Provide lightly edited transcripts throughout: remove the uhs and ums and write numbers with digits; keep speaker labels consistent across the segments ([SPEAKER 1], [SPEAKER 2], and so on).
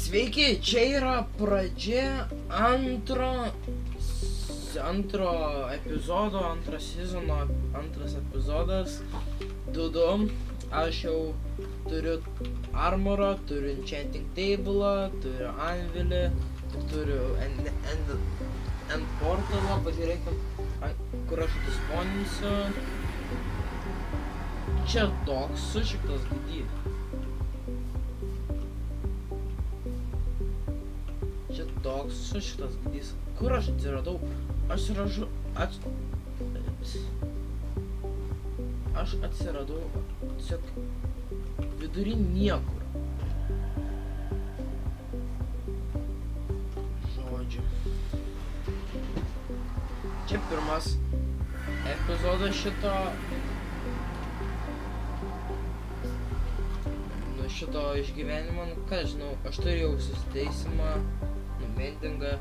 [SPEAKER 1] Sveiki, čia yra pradžia antro epizodo, antro sezono, antras epizodas. 2. Aš jau turiu armorą, turiu enchanting table, turiu anvilį, turiu end portalą, pažiūrėkim, kur aš disponinsiu. Čia toks sušiktas gydys. Toks sušiktas gydys. Kur aš atsiradau? Aš atsiradau tiesiog vidury niekur. Žodžiu. Čia pirmas epizodas šito išgyvenimo, ką žinau, aš turėjau susiteisimą, mendingą,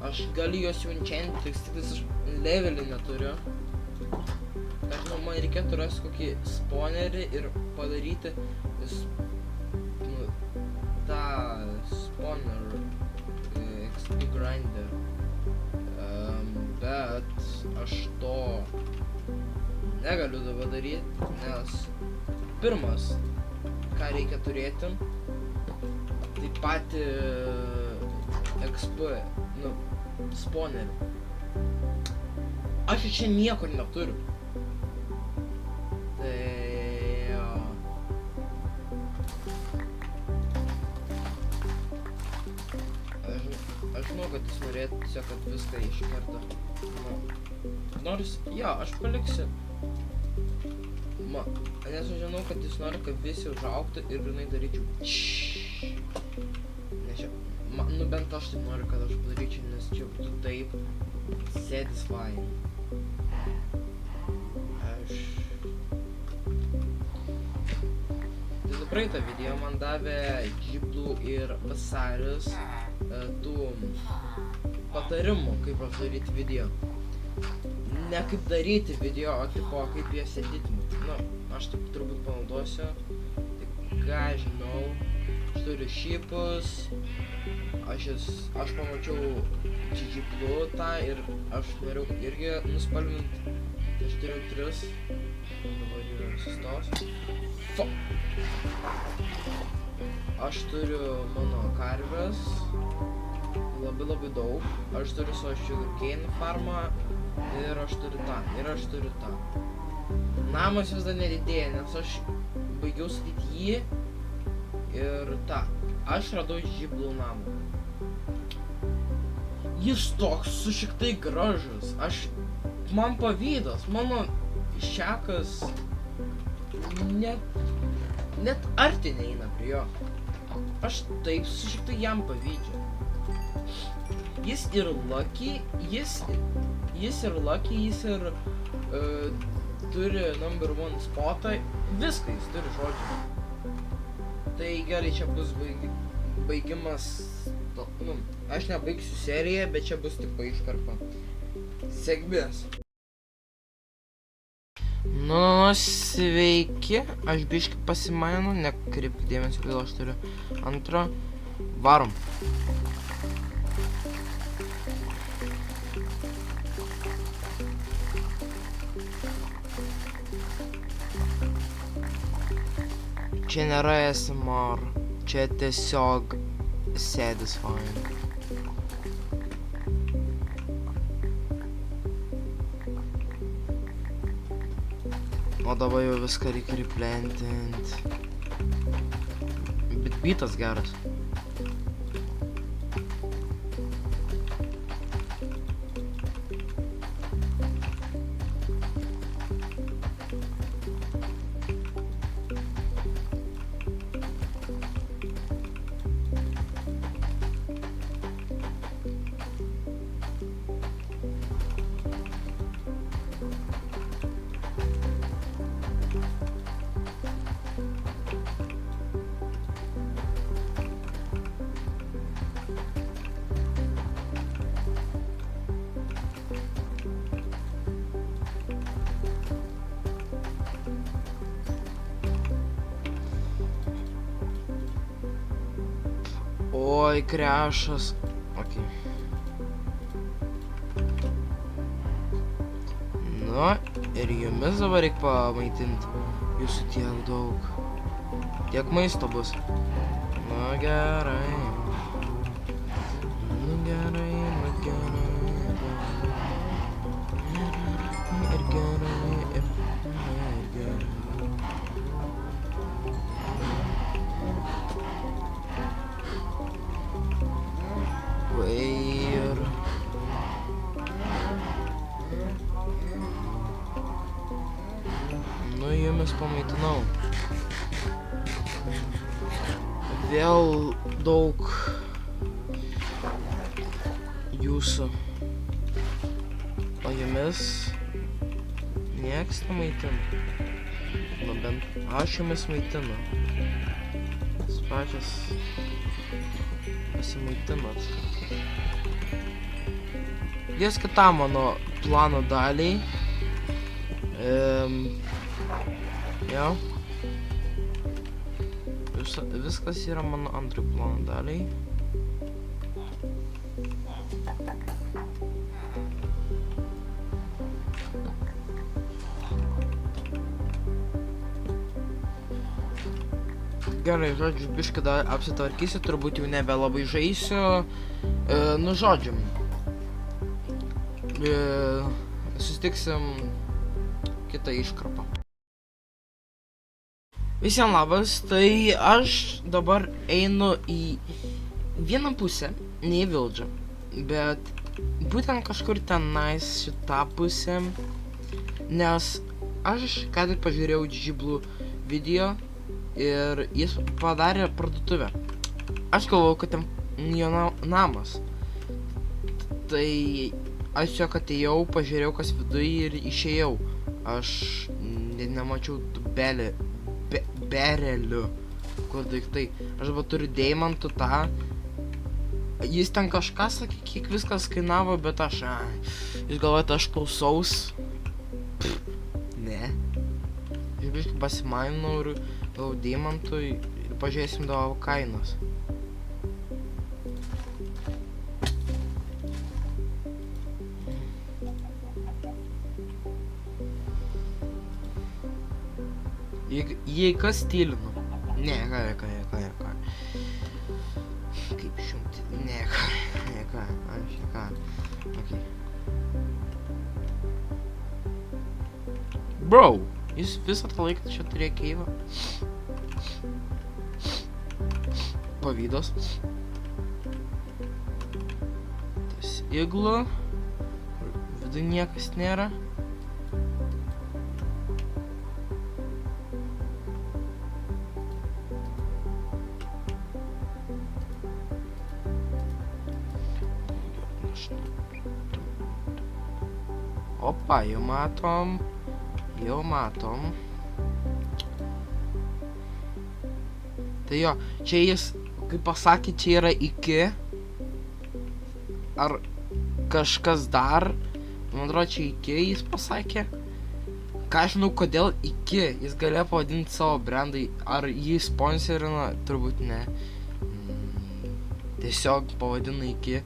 [SPEAKER 1] aš galiu juos jau enchantinti, tik aš levelį neturiu. Aš žinau, man reikėtų rasti kokį spawnerį ir padaryti tą spawner XP grinder. Bet aš to negaliu dabar daryti, nes pirmas, ką reikia turėti, tai patį XP, spawnerių. Aš čia niekur neturiu. Tai... Aš žinau, kad jis norėtų tiesiog, kad viską iš karto. Nors, jo, aš paliksiu. Nes aš žinau, kad jis nori, kad visi užaugtų ir grinai daryčiau. Bent aš taip noriu, kad aš padaryčiau, nes čia būtų taip satisfying. Tai praeitą video man davė Džiblu ir Vasarius tų patarimų, kaip aš daryti video. Ne kaip daryti video, o tipo kaip jas editinti. Aš taip turbūt panaudosiu. Tai ką žinau, aš turiu šipus. Aš pamačiau Džiblu tą ir aš norėjau irgi nuspalvinti. Tai aš turiu 3. Dabar yra sustos. Aš turiu mano karves. Labai daug. Aš turiu savo sugarcane farmą. Ir aš turiu tą. Namas vis dar nedidėja, nes aš baigiau statyti jį. Ir tą. Aš radau Džiblu namą. Jis toks sušiktai gražus. Man pavydas, mano šekas net arti neina prie jo. Aš taip sušiktai jam pavydžiu. Jis ir lucky, jis turi number 1 spotą, viską jis turi, žodžiu. Tai gerai, čia bus baigimas, aš nebaigsiu seriją, bet čia bus tik iškarpa. Sėkmės. Sveiki, aš biškį pasimainu, nekreipk dėmesio, kodėl aš turiu antrą. Varom. Čia nėra SMR, čia tiesiog satisfying. O dabar jau viską reikia replantinti. Bet bitas geras. Oi, krešas. Ok. Nu, ir jumis dabar reikia pamaitinti. Jūsų tiek daug. Tiek maisto bus. Nu gerai. Nu gerai, nu gerai. Ir gerai, ir gerai. Ir... Nu, jumis pamaitinau. Vėl daug jūsų. O jumis nieks nemaitina. Nu, bent aš jumis maitinu. Jūs pačios pasimaitinat. Ties kitam mano plano daliai. Jo. Viskas yra mano antrai plano daliai. Gerai, žodžiu, biškį dar apsitvarkysiu, turbūt jau nebelabai žaisiu. Nu, žodžiu. Susitiksim kitą iškarpą. Visiems labas, tai aš dabar einu į vieną pusę, ne į Vildžą, bet būtent kažkur tenais šitą pusę, nes aš ką tik pažiūrėjau Džiblų video ir jis padarė parduotuvę. Aš galvojau, kad ten jo namas. Tai aš tiesiog atėjau, pažiūrėjau kas viduj ir išėjau. Aš nemačiau berelių, kur daiktai. Aš dabar turiu deimantų tą. Jis ten kažką sakė, kiek viskas kainavo, bet aš... Jūs galvojate, aš klausaus? Ne. Aš biškai pasimainau ir gavau deimantų ir pažiūrėsim tavo kainos. Jei kas tylinu. Ne, ką. Kaip šimti. Ne, ką. Ok. Bro, jis visą tą laiką čia turėjo keivą. Pavydas. Tas iglu. Vidui niekas nėra. Opa, jau matom. Tai jo, čia jis, kaip pasakė, čia yra iki. Ar kažkas dar? Man atrodo, čia iki jis pasakė. Ką žinau, kodėl iki? Jis galėjo pavadinti savo brandai. Ar jį sponsorina? Turbūt ne. Tiesiog pavadina iki.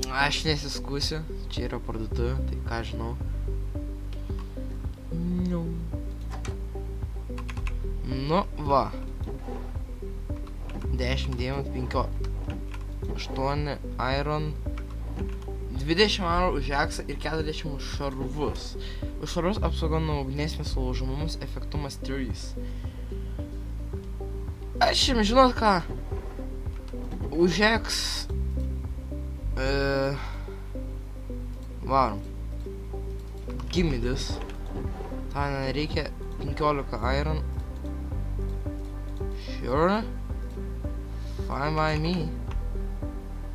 [SPEAKER 1] Aš nesiskusiu. Čia yra parduotuvė, tai ką žinau. Nu, va. 10 deimantų, 8 iron, 20 eurų už jaksą ir 40 už šarvus. Už šarvus apsauga nuo ugnies nesulaužomumas, efektumas 3. Aš jums žinot ką? Už jaks... Varom. Gimidis. Ta nereikia 15 iron. Sure. Fine by me.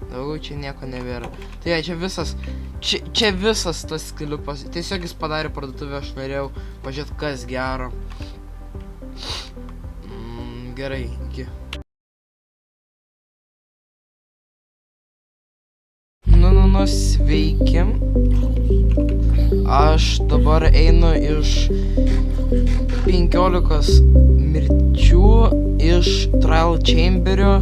[SPEAKER 1] Daugiau čia nieko nebėra. Tai čia visas. Čia visas tas skiliupas. Tiesiog jis padarė parduotuvę, aš norėjau pažiūrėti kas gero. Gerai, iki. Nu, sveiki. Aš dabar einu iš 15 mirčių iš Trial Chamberio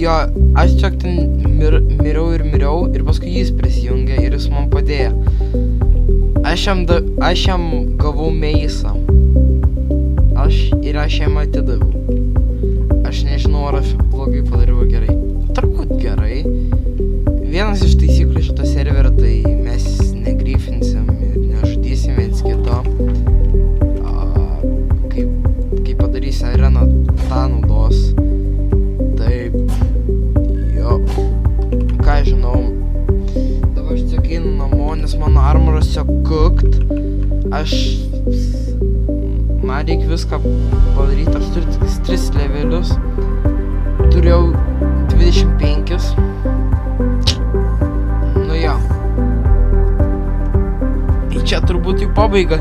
[SPEAKER 1] Jo, aš tiesiog ten miriau ir paskui jis prisijungė ir jis man padėjo. Aš jam gavau meisą. Aš jam atidaviau. Aš nežinau, ar aš blogai padariau ar gerai. Turbūt gerai. Vienas iš taisyklių šito serverio, tai mes negryfinsim ir nežudysim viens kito. Kai padarysi areną, tą naudos. Taip. Jo. Ką žinau. Dabar aš tiesiog einu namo, nes mano armoras tiesiog cooked. Man reikia viską padaryti, aš turiu tik 3 levelius. Turėjau 25. Nu jo. Čia turbūt jau pabaiga